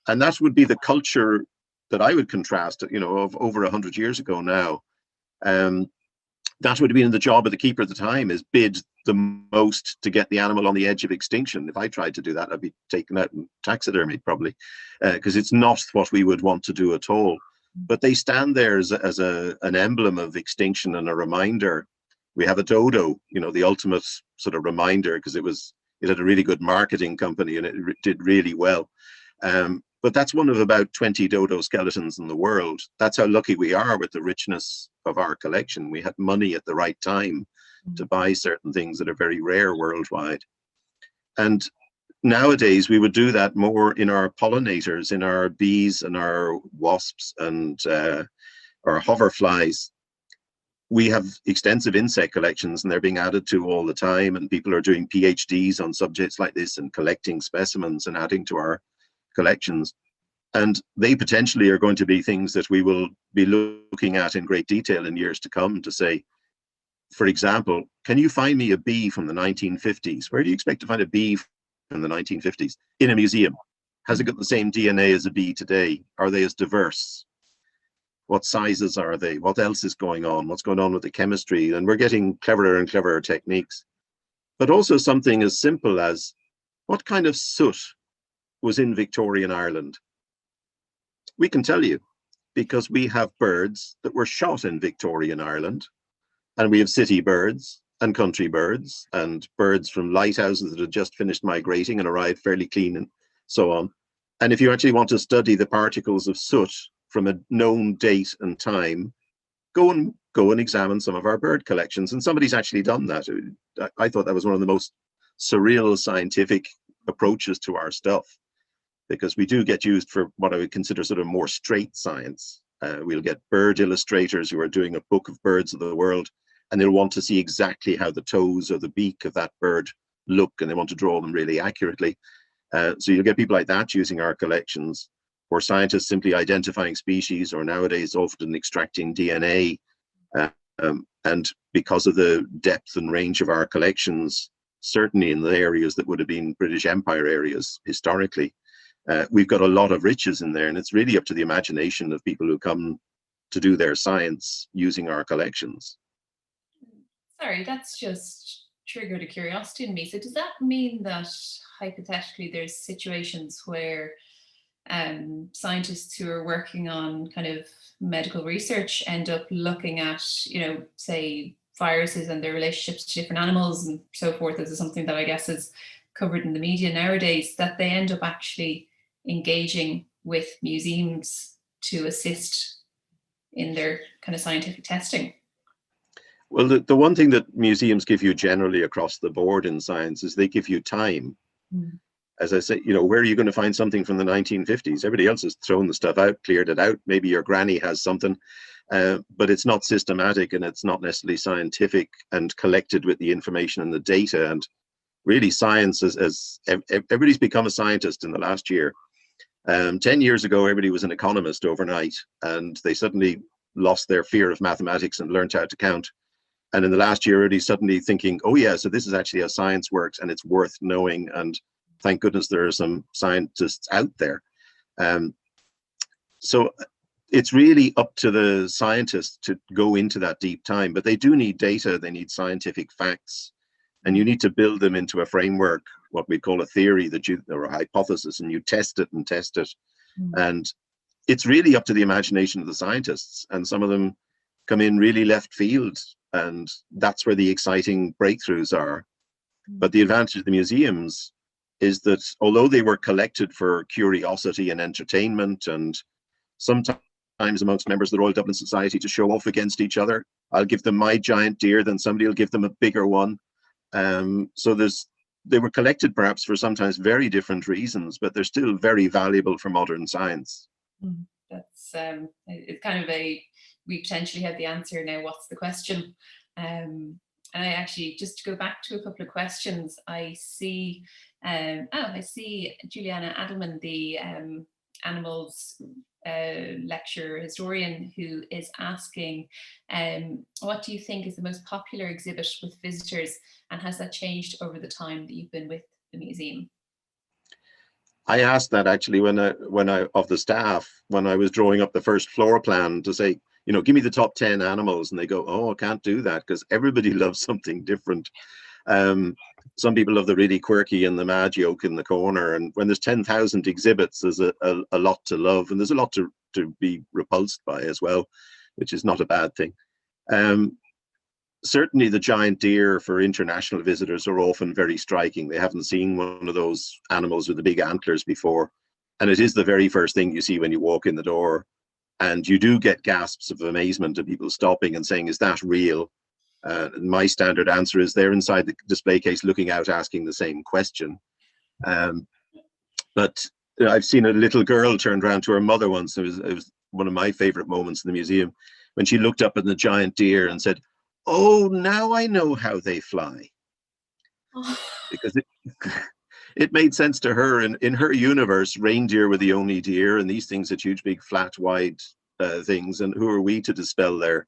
And that would be the culture that I would contrast, of over 100 years ago now. That would have been the job of the keeper at the time, is bid the most to get the animal on the edge of extinction. If I tried to do that, I'd be taken out and taxidermied probably, because it's not what we would want to do at all. But they stand there as an emblem of extinction and a reminder. We have a dodo, the ultimate sort of reminder, because it had a really good marketing company and it did really well. But that's one of about 20 dodo skeletons in the world. That's how lucky we are with the richness of our collection. We had money at the right time to buy certain things that are very rare worldwide. And nowadays we would do that more in our pollinators, in our bees and our wasps and our hoverflies. We have extensive insect collections and they're being added to all the time, and people are doing PhDs on subjects like this and collecting specimens and adding to our collections. And they potentially are going to be things that we will be looking at in great detail in years to come, to say, for example, can you find me a bee from the 1950s? Where do you expect to find a bee from the 1950s in a museum? Has it got the same DNA as a bee today? Are they as diverse? What sizes are they? What else is going on? What's going on with the chemistry? And we're getting cleverer and cleverer techniques. But also something as simple as, what kind of soot was in Victorian Ireland? We can tell you, because we have birds that were shot in Victorian Ireland, and we have city birds and country birds and birds from lighthouses that had just finished migrating and arrived fairly clean and so on. And if you actually want to study the particles of soot from a known date and time, go and examine some of our bird collections. And somebody's actually done that. I thought that was one of the most surreal scientific approaches to our stuff, because we do get used for what I would consider sort of more straight science. We'll get bird illustrators who are doing a book of birds of the world, and they'll want to see exactly how the toes or the beak of that bird look, and they want to draw them really accurately. So you'll get people like that using our collections, or scientists simply identifying species, or nowadays often extracting DNA. And because of the depth and range of our collections, certainly in the areas that would have been British Empire areas historically, we've got a lot of riches in there, and it's really up to the imagination of people who come to do their science using our collections. Sorry, that's just triggered a curiosity in me. So does that mean that hypothetically there's situations where scientists who are working on kind of medical research end up looking at, say, viruses and their relationships to different animals and so forth? This is something that I guess is covered in the media nowadays, that they end up actually engaging with museums to assist in their kind of scientific testing? Well, the one thing that museums give you generally across the board in science is they give you time. As I say, where are you going to find something from the 1950s? Everybody else has thrown the stuff out, cleared it out. Maybe your granny has something, but it's not systematic and it's not necessarily scientific and collected with the information and the data. And really science, as everybody's become a scientist in the last year. 10 years ago, everybody was an economist overnight, and they suddenly lost their fear of mathematics and learned how to count. And in the last year, everybody's suddenly thinking, oh yeah, so this is actually how science works and it's worth knowing. And thank goodness there are some scientists out there. So it's really up to the scientists to go into that deep time, but they do need data, they need scientific facts, and you need to build them into a framework, what we call a theory, or a hypothesis, and you test it and test it. And it's really up to the imagination of the scientists, and some of them come in really left field, and that's where the exciting breakthroughs are. But the advantage of the museums is that although they were collected for curiosity and entertainment, and sometimes amongst members of the Royal Dublin Society to show off against each other, I'll give them my giant deer, then somebody will give them a bigger one. So they were collected perhaps for sometimes very different reasons, but they're still very valuable for modern science. That's it's kind of we potentially have the answer now. What's the question? And I actually, just to go back to a couple of questions, I see Juliana Adelman, the animals lecturer historian, who is asking, what do you think is the most popular exhibit with visitors, and has that changed over the time that you've been with the museum? I asked that actually when I of the staff when I was drawing up the first floor plan to say, give me the top 10 animals, and they go, oh, I can't do that because everybody loves something different. Some people love the really quirky and the mad joke in the corner, and when there's 10,000 exhibits, there's a lot to love, and there's a lot to be repulsed by as well, which is not a bad thing. Certainly the giant deer for international visitors are often very striking. They haven't seen one of those animals with the big antlers before, and it is the very first thing you see when you walk in the door, and you do get gasps of amazement and people stopping and saying, is that real? My standard answer is they're inside the display case looking out, asking the same question. But I've seen a little girl turned around to her mother once. It was one of my favorite moments in the museum, when she looked up at the giant deer and said, oh, now I know how they fly. Because it made sense to her. In her universe, reindeer were the only deer, and these things had huge, big, flat, wide things. And who are we to dispel their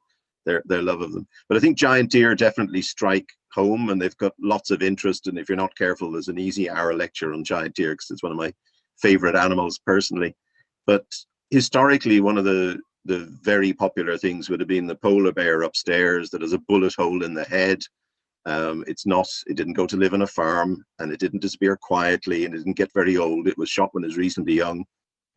love of them? But I think giant deer definitely strike home, and they've got lots of interest. And if you're not careful, there's an easy hour lecture on giant deer, because it's one of my favorite animals personally. But historically, one of the very popular things would have been the polar bear upstairs that has a bullet hole in the head. It didn't go to live on a farm, and it didn't disappear quietly, and it didn't get very old. It was shot when it was reasonably young.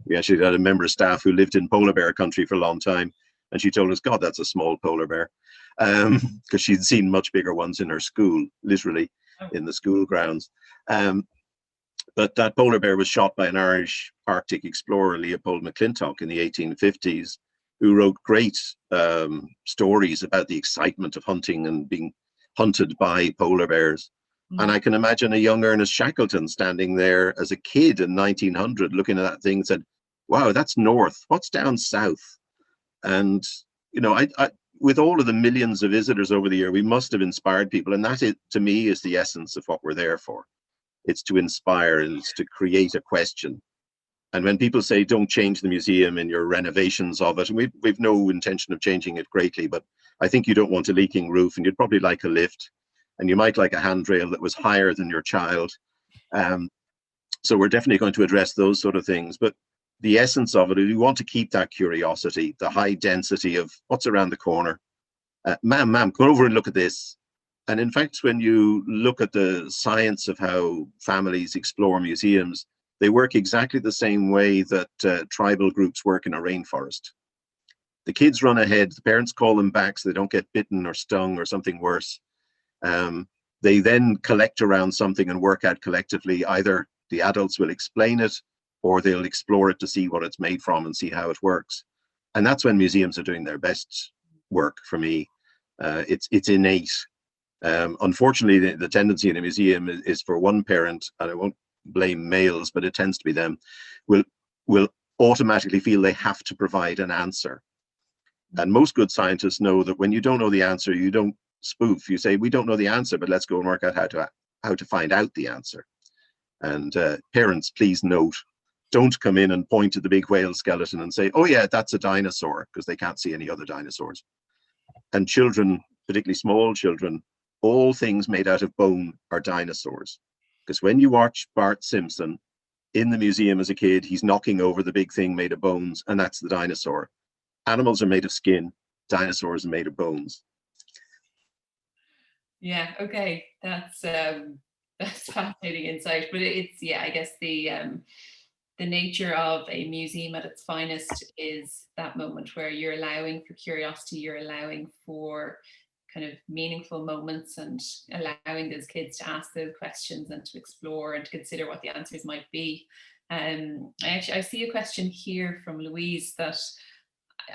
We actually had a member of staff who lived in polar bear country for a long time, and she told us, God, that's a small polar bear, because she'd seen much bigger ones in her school, literally in the school grounds. But that polar bear was shot by an Irish Arctic explorer, Leopold McClintock, in the 1850s, who wrote great stories about the excitement of hunting and being hunted by polar bears. And I can imagine a young Ernest Shackleton standing there as a kid in 1900 looking at that thing and said, wow, that's north, what's down south? And I with all of the millions of visitors over the year, we must have inspired people, and that, to me, is the essence of what we're there for. It's to inspire, and it's to create a question. And when people say don't change the museum in your renovations of it, and we've no intention of changing it greatly, but I think you don't want a leaking roof, and you'd probably like a lift, and you might like a handrail that was higher than your child. So we're definitely going to address those sort of things. But the essence of it is we want to keep that curiosity, the high density of what's around the corner. Ma'am, come over and look at this. And in fact, when you look at the science of how families explore museums, they work exactly the same way that tribal groups work in a rainforest. The kids run ahead, the parents call them back so they don't get bitten or stung or something worse. They then collect around something and work out collectively. Either the adults will explain it, or they'll explore it to see what it's made from and see how it works. And that's when museums are doing their best work for me. It's innate. Unfortunately, the tendency in a museum is for one parent, and I won't blame males, but it tends to be them, will automatically feel they have to provide an answer. And most good scientists know that when you don't know the answer, you don't spoof. You say, we don't know the answer, but let's go and work out how to find out the answer. And parents, please note, don't come in and point to the big whale skeleton and say, oh yeah, that's a dinosaur, because they can't see any other dinosaurs. And children, particularly small children, all things made out of bone are dinosaurs. Because when you watch Bart Simpson in the museum as a kid, he's knocking over the big thing made of bones, and that's the dinosaur. Animals are made of skin, dinosaurs are made of bones. Yeah, okay, that's fascinating insight. But it's, yeah, I guess the nature of a museum at its finest is that moment where you're allowing for curiosity, you're allowing for kind of meaningful moments and allowing those kids to ask those questions and to explore and to consider what the answers might be. I see a question here from Louise that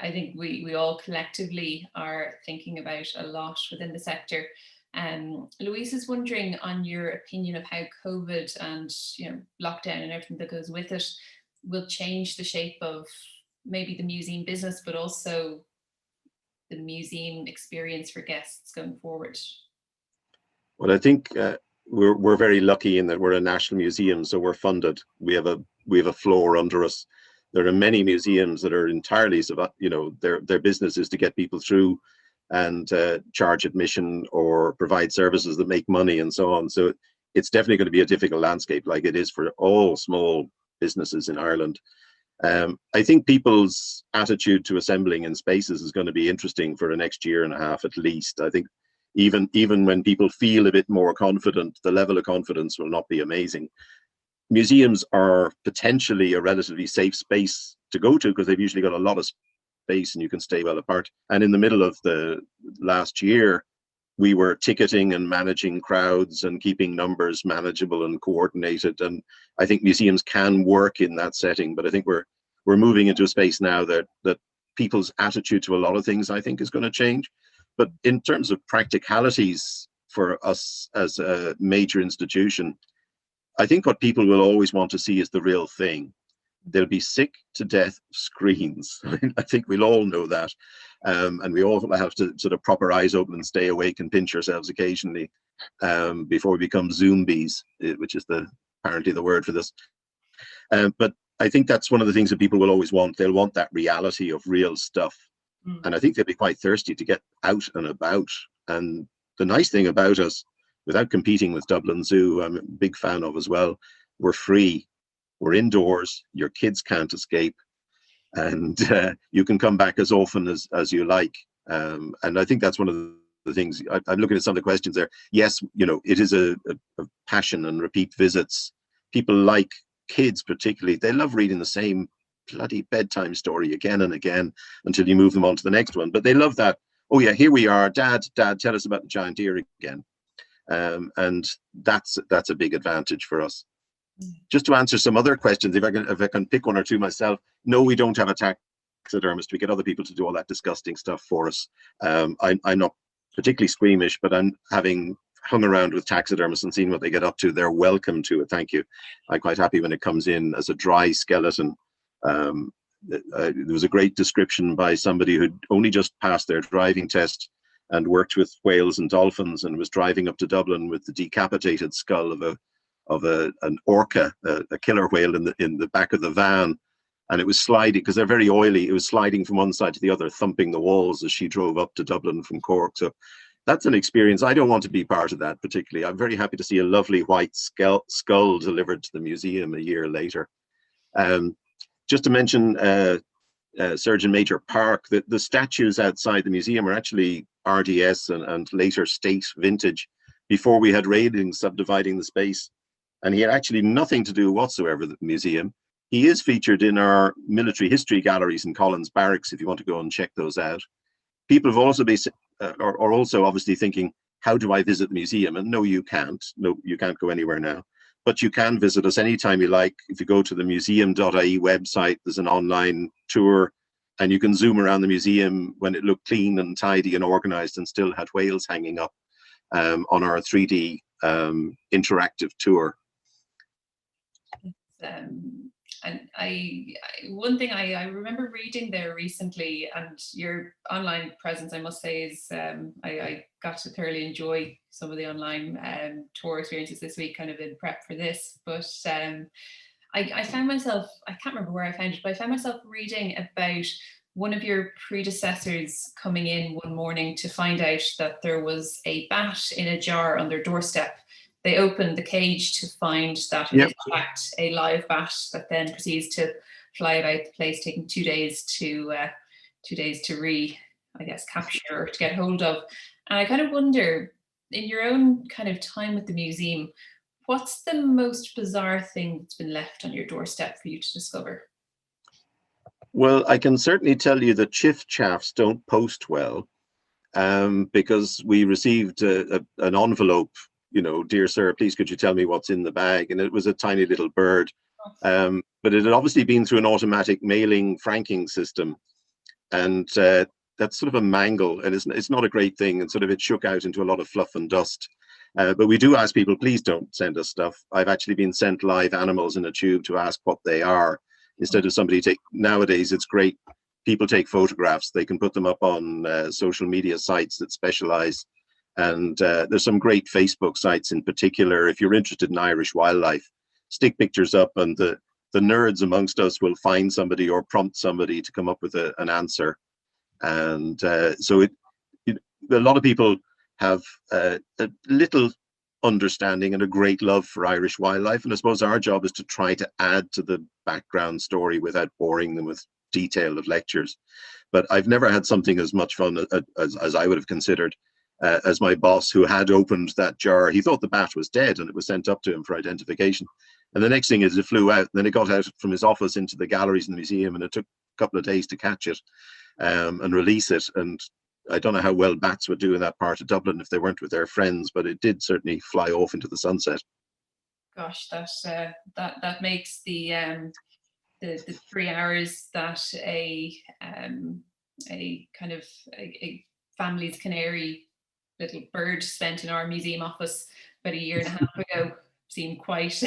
I think we all collectively are thinking about a lot within the sector. Louise is wondering on your opinion of how COVID and lockdown and everything that goes with it will change the shape of maybe the museum business, but also the museum experience for guests going forward. Well, I think we're very lucky in that we're a national museum, so we're funded. We have a floor under us. There are many museums that are entirely, their business is to get people through and charge admission or provide services that make money and so on. So it's definitely going to be a difficult landscape, like it is for all small businesses in Ireland. I think people's attitude to assembling in spaces is going to be interesting for the next year and a half at least. I think even when people feel a bit more confident, the level of confidence will not be amazing. Museums are potentially a relatively safe space to go to because they've usually got a lot of space and you can stay well apart. And in the middle of the last year, we were ticketing and managing crowds and keeping numbers manageable and coordinated. And I think museums can work in that setting, but I think we're moving into a space now that people's attitude to a lot of things, I think, is going to change. But in terms of practicalities for us as a major institution, I think what people will always want to see is the real thing. They'll be sick to death of screens. I think we'll all know that. And we all have to sort of prop our eyes open and stay awake and pinch ourselves occasionally before we become zombies, which is apparently the word for this. But I think that's one of the things that people will always want. They'll want that reality of real stuff. And I think they'll be quite thirsty to get out and about. And the nice thing about us, without competing with Dublin Zoo, I'm a big fan of as well, we're free. We're indoors, your kids can't escape, and you can come back as often as you like. And I think that's one of the things. I'm looking at some of the questions there. Yes, it is a passion and repeat visits. People like kids particularly. They love reading the same bloody bedtime story again and again until you move them on to the next one. But they love that. Oh yeah, here we are, Dad, tell us about the giant deer again. And that's a big advantage for us. Just to answer some other questions, if I can pick one or two myself. No, we don't have a taxidermist. We get other people to do all that disgusting stuff for us. I'm not particularly squeamish, but I'm having hung around with taxidermists and seen what they get up to. They're welcome to it. Thank you. I'm quite happy when it comes in as a dry skeleton. There was a great description by somebody who'd only just passed their driving test and worked with whales and dolphins and was driving up to Dublin with the decapitated skull of an orca, a killer whale in the back of the van, and it was sliding because they're very oily. It was sliding from one side to the other, thumping the walls as she drove up to Dublin from Cork. So that's an experience. I don't want to be part of that particularly. I'm very happy to see a lovely white skull delivered to the museum a year later. Just to mention Surgeon Major Park, the statues outside the museum are actually RDS and later state vintage before we had railings subdividing the space. And he had actually nothing to do whatsoever with the museum. He is featured in our military history galleries in Collins Barracks, if you want to go and check those out. People have also been, are also obviously thinking, how do I visit the museum? And no, you can't. No, you can't go anywhere now. But you can visit us anytime you like. If you go to the museum.ie website, there's an online tour, and you can zoom around the museum when it looked clean and tidy and organized and still had whales hanging up on our 3D interactive tour. And one thing I remember reading there recently, and your online presence, I must say, is I got to thoroughly enjoy some of the online tour experiences this week, kind of in prep for this. But I found myself, I can't remember where I found it, but I found myself reading about one of your predecessors coming in one morning to find out that there was a bat in a jar on their doorstep. They opened the cage to find that it is in fact a live bat that then proceeds to fly about the place, taking 2 days to capture or to get hold of. And I kind of wonder, in your own kind of time with the museum, what's the most bizarre thing that's been left on your doorstep for you to discover? Well, I can certainly tell you that chiff chaffs don't post well. because we received an envelope, dear sir, please could you tell me what's in the bag? And it was a tiny little bird. But it had obviously been through an automatic mailing franking system. And that's sort of a mangle, and it's not a great thing. And sort of it shook out into a lot of fluff and dust. But we do ask people, please don't send us stuff. I've actually been sent live animals in a tube to ask what they are. Instead of somebody nowadays, it's great. People take photographs. They can put them up on social media sites that specialize. And there's some great Facebook sites in particular. If you're interested in Irish wildlife, stick pictures up, and the nerds amongst us will find somebody or prompt somebody to come up with an answer. And so a lot of people have a little understanding and a great love for Irish wildlife. And I suppose our job is to try to add to the background story without boring them with detail of lectures. But I've never had something as much fun as I would have considered as my boss, who had opened that jar. He thought the bat was dead and it was sent up to him for identification. And the next thing is it flew out. Then it got out from his office into the galleries in the museum, and it took a couple of days to catch it and release it. And I don't know how well bats would do in that part of Dublin if they weren't with their friends, but it did certainly fly off into the sunset. Gosh, that makes the 3 hours that a kind of a family's canary little bird spent in our museum office about a year and a half ago seem quite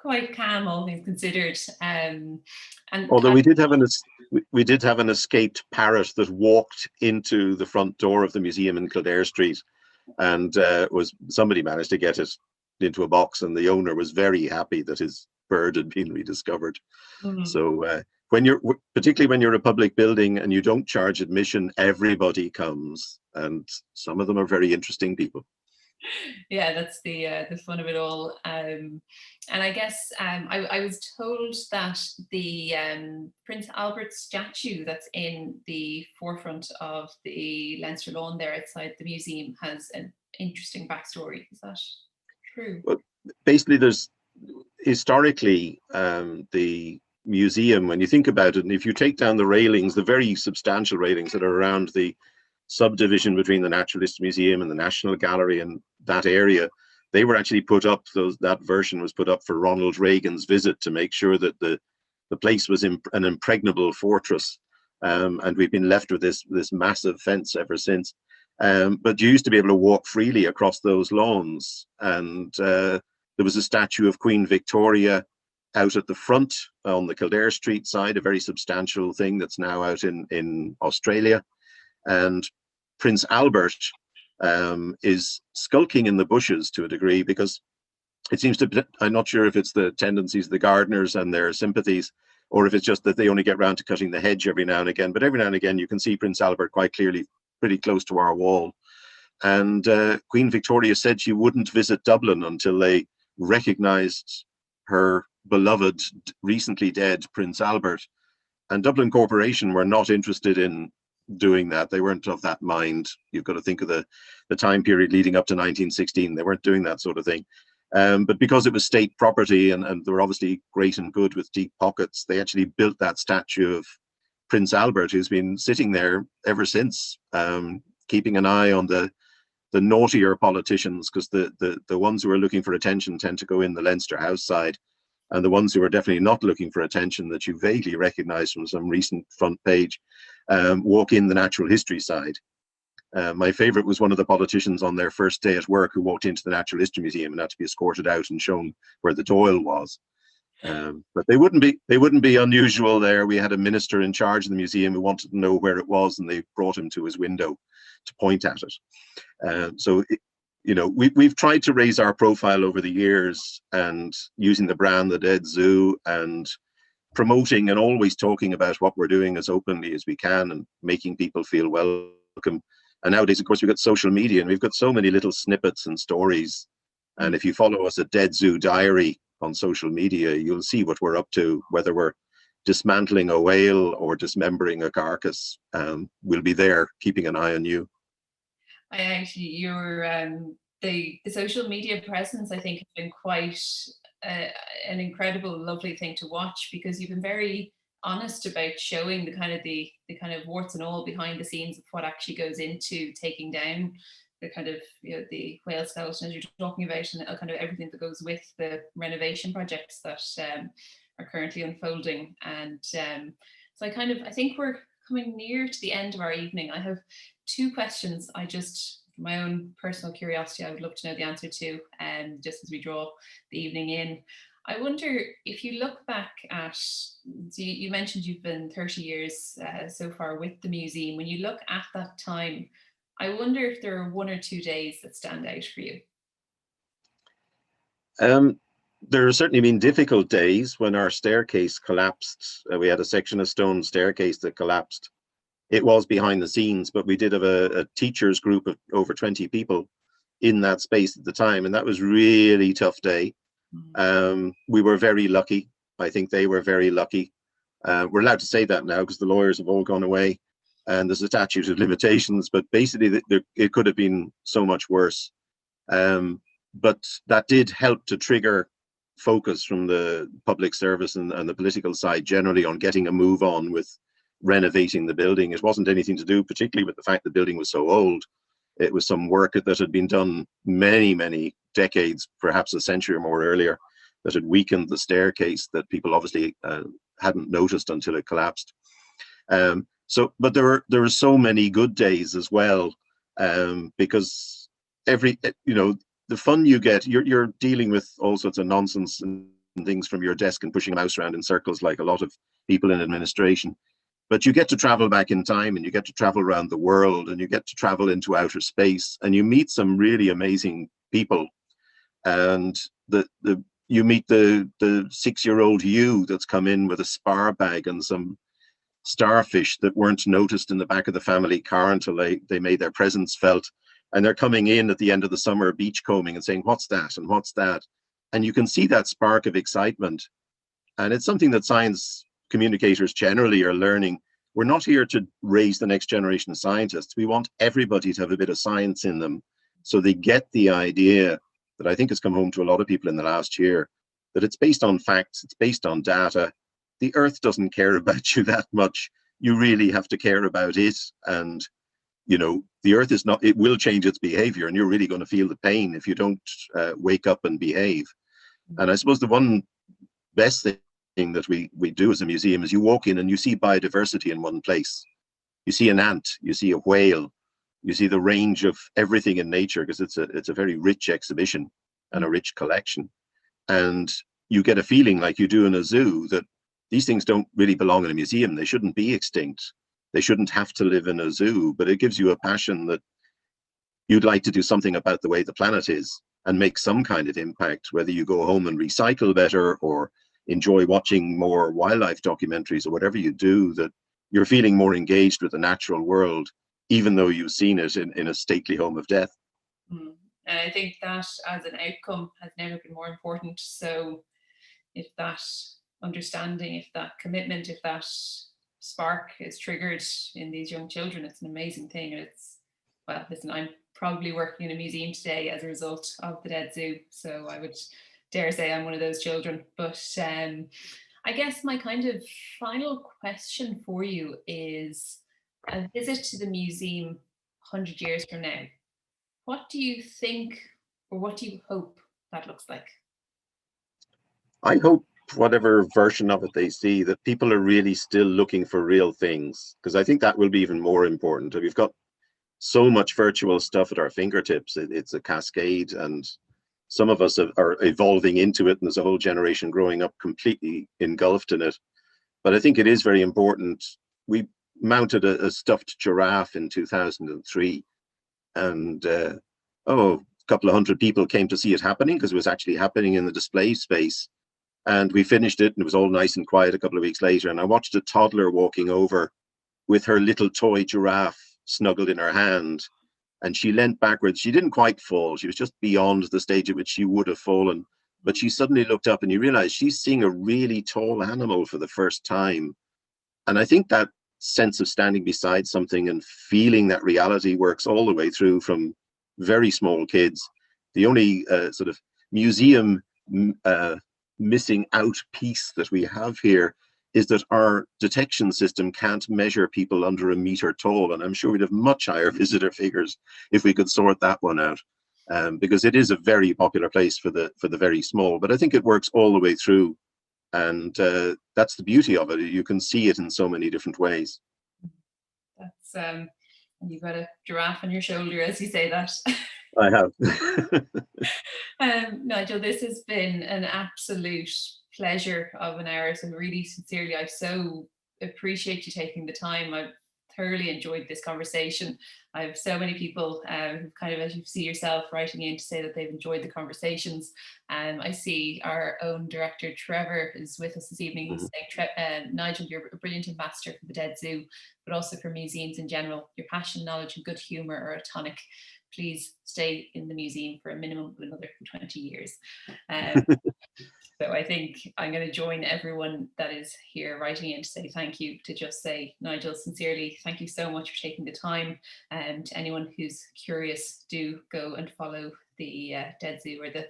quite calm, all things considered. And although we did have an escaped parrot that walked into the front door of the museum in Kildare Street, and somebody managed to get it into a box, and the owner was very happy that his bird had been rediscovered. Mm-hmm. So particularly when you're a public building and you don't charge admission, everybody comes, and some of them are very interesting people. Yeah, that's the fun of it all. And I guess I was told that the Prince Albert statue that's in the forefront of the Leinster Lawn there outside the museum has an interesting backstory. Is that true? Well, basically, there's historically the museum, when you think about it, and if you take down the railings, the very substantial railings that are around the subdivision between the Naturalist Museum and the National Gallery and that area, they were actually put up, that version was put up for Ronald Reagan's visit to make sure that the place was an impregnable fortress. And we've been left with this massive fence ever since. But you used to be able to walk freely across those lawns. And there was a statue of Queen Victoria out at the front on the Kildare Street side, a very substantial thing that's now out in Australia. And Prince Albert is skulking in the bushes to a degree, because it seems to, I'm not sure if it's the tendencies of the gardeners and their sympathies, or if it's just that they only get round to cutting the hedge every now and again. But every now and again, you can see Prince Albert quite clearly, pretty close to our wall. And Queen Victoria said she wouldn't visit Dublin until they recognised her beloved, recently dead Prince Albert. And Dublin Corporation were not interested in doing that. They weren't of that mind. You've got to think of the time period leading up to 1916. They weren't doing that sort of thing. But because it was state property, and they were obviously great and good with deep pockets, they actually built that statue of Prince Albert, who's been sitting there ever since, keeping an eye on the naughtier politicians, because the ones who are looking for attention tend to go in the Leinster House side, and the ones who are definitely not looking for attention, that you vaguely recognise from some recent front page, walk in the natural history side. My favourite was one of the politicians on their first day at work who walked into the Natural History Museum and had to be escorted out and shown where the Doyle was. But they wouldn't be unusual there. We had a minister in charge of the museum who wanted to know where it was, and they brought him to his window to point at it. We've tried to raise our profile over the years, and using the brand The Dead Zoo, and promoting and always talking about what we're doing as openly as we can, and making people feel welcome. And nowadays, of course, we've got social media, and we've got so many little snippets and stories. And if you follow us at Dead Zoo Diary on social media, you'll see what we're up to, whether we're dismantling a whale or dismembering a carcass. We'll be there keeping an eye on you. I actually, the social media presence, I think, has been quite an incredible, lovely thing to watch, because you've been very honest about showing the kind of warts and all behind the scenes of what actually goes into taking down the kind of, you know, the whale skeleton as you're talking about, and kind of everything that goes with the renovation projects that are currently unfolding. And so I think we're coming near to the end of our evening. I have two questions I just, for my own personal curiosity, I would love to know the answer to, just as we draw the evening in. I wonder if you look back at, so you mentioned you've been 30 years so far with the museum. When you look at that time, I wonder if there are one or two days that stand out for you. There have certainly been difficult days when our staircase collapsed. We had a section of stone staircase that collapsed. It was behind the scenes, but we did have a teachers group of over 20 people in that space at the time, and that was really tough day. We were very lucky. I think they were very lucky. We're allowed to say that now because the lawyers have all gone away and there's a statute of limitations, but basically it could have been so much worse. But that did help to trigger focus from the public service and the political side generally on getting a move on with renovating the building. It wasn't anything to do particularly with the fact the building was so old. It was some work that had been done many decades, perhaps a century or more earlier, that had weakened the staircase that people obviously hadn't noticed until it collapsed. But there were so many good days as well, because the fun you get, you're dealing with all sorts of nonsense and things from your desk and pushing a mouse around in circles like a lot of people in administration. But you get to travel back in time, and you get to travel around the world, and you get to travel into outer space, and you meet some really amazing people. And you meet the 6-year-old you that's come in with a spar bag and some starfish that weren't noticed in the back of the family car until they made their presence felt. And they're coming in at the end of the summer beachcombing and saying, "What's that? And what's that?" And you can see that spark of excitement. And it's something that science communicators generally are learning. We're not here to raise the next generation of scientists. We want everybody to have a bit of science in them, so they get the idea that I think has come home to a lot of people in the last year, that it's based on facts, it's based on data. The Earth doesn't care about you that much. You really have to care about it. And the Earth is not, it will change its behavior, and you're really going to feel the pain if you don't wake up and behave. And I suppose the one best thing that we do as a museum is you walk in and you see biodiversity in one place. You see an ant, you see a whale, you see the range of everything in nature, because it's a very rich exhibition and a rich collection. And you get a feeling like you do in a zoo that these things don't really belong in a museum. They shouldn't be extinct. They shouldn't have to live in a zoo, but it gives you a passion that you'd like to do something about the way the planet is and make some kind of impact, whether you go home and recycle better or enjoy watching more wildlife documentaries or whatever you do, that you're feeling more engaged with the natural world, even though you've seen it in a stately home of death. And I think that as an outcome has never been more important. So if that understanding, if that commitment, if that spark is triggered in these young children, it's an amazing thing. And listen, I'm probably working in a museum today as a result of the Dead Zoo. So I would dare say I'm one of those children. But I guess my kind of final question for you is, a visit to the museum 100 years from now, what do you think, or what do you hope that looks like? I hope whatever version of it they see, that people are really still looking for real things, because I think that will be even more important. We've got so much virtual stuff at our fingertips. It's a cascade, and some of us are evolving into it, and there's a whole generation growing up completely engulfed in it. But I think it is very important. We mounted a stuffed giraffe in 2003, and a couple of hundred people came to see it happening, because it was actually happening in the display space. And we finished it, and it was all nice and quiet a couple of weeks later. And I watched a toddler walking over with her little toy giraffe snuggled in her hand. And she leant backwards. She didn't quite fall. She was just beyond the stage at which she would have fallen. But she suddenly looked up, and you realize she's seeing a really tall animal for the first time. And I think that sense of standing beside something and feeling that reality works all the way through, from very small kids. The only sort of museum missing out piece that we have here is that our detection system can't measure people under a meter tall, and I'm sure we'd have much higher visitor figures if we could sort that one out, because it is a very popular place for the very small. But I think it works all the way through, and that's the beauty of it. You can see it in so many different ways. That's you've got a giraffe on your shoulder as you say that. I have. Nigel, this has been an absolute pleasure of an hour. So really sincerely, I so appreciate you taking the time. I've thoroughly enjoyed this conversation. I have so many people who kind of, as you see yourself, writing in to say that they've enjoyed the conversations. I see our own director, Trevor, is with us this evening. He's saying, Nigel, you're a brilliant ambassador for the Dead Zoo, but also for museums in general. Your passion, knowledge and good humour are a tonic. Please stay in the museum for a minimum of another 20 years. So I think I'm going to join everyone that is here writing in to say thank you, to just say, Nigel, sincerely, thank you so much for taking the time. And to anyone who's curious, do go and follow the Dead Zoo or the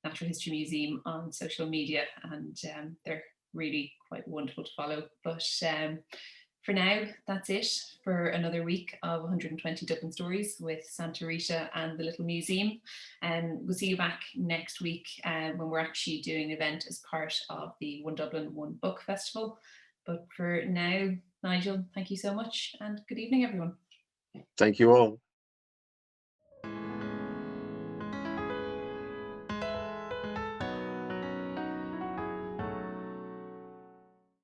Natural History Museum on social media, and they're really quite wonderful to follow. But for now, that's it for another week of 120 Dublin Stories with Santa Rita and the Little Museum. And we'll see you back next week when we're actually doing an event as part of the One Dublin, One Book Festival. But for now, Nigel, thank you so much and good evening, everyone. Thank you all.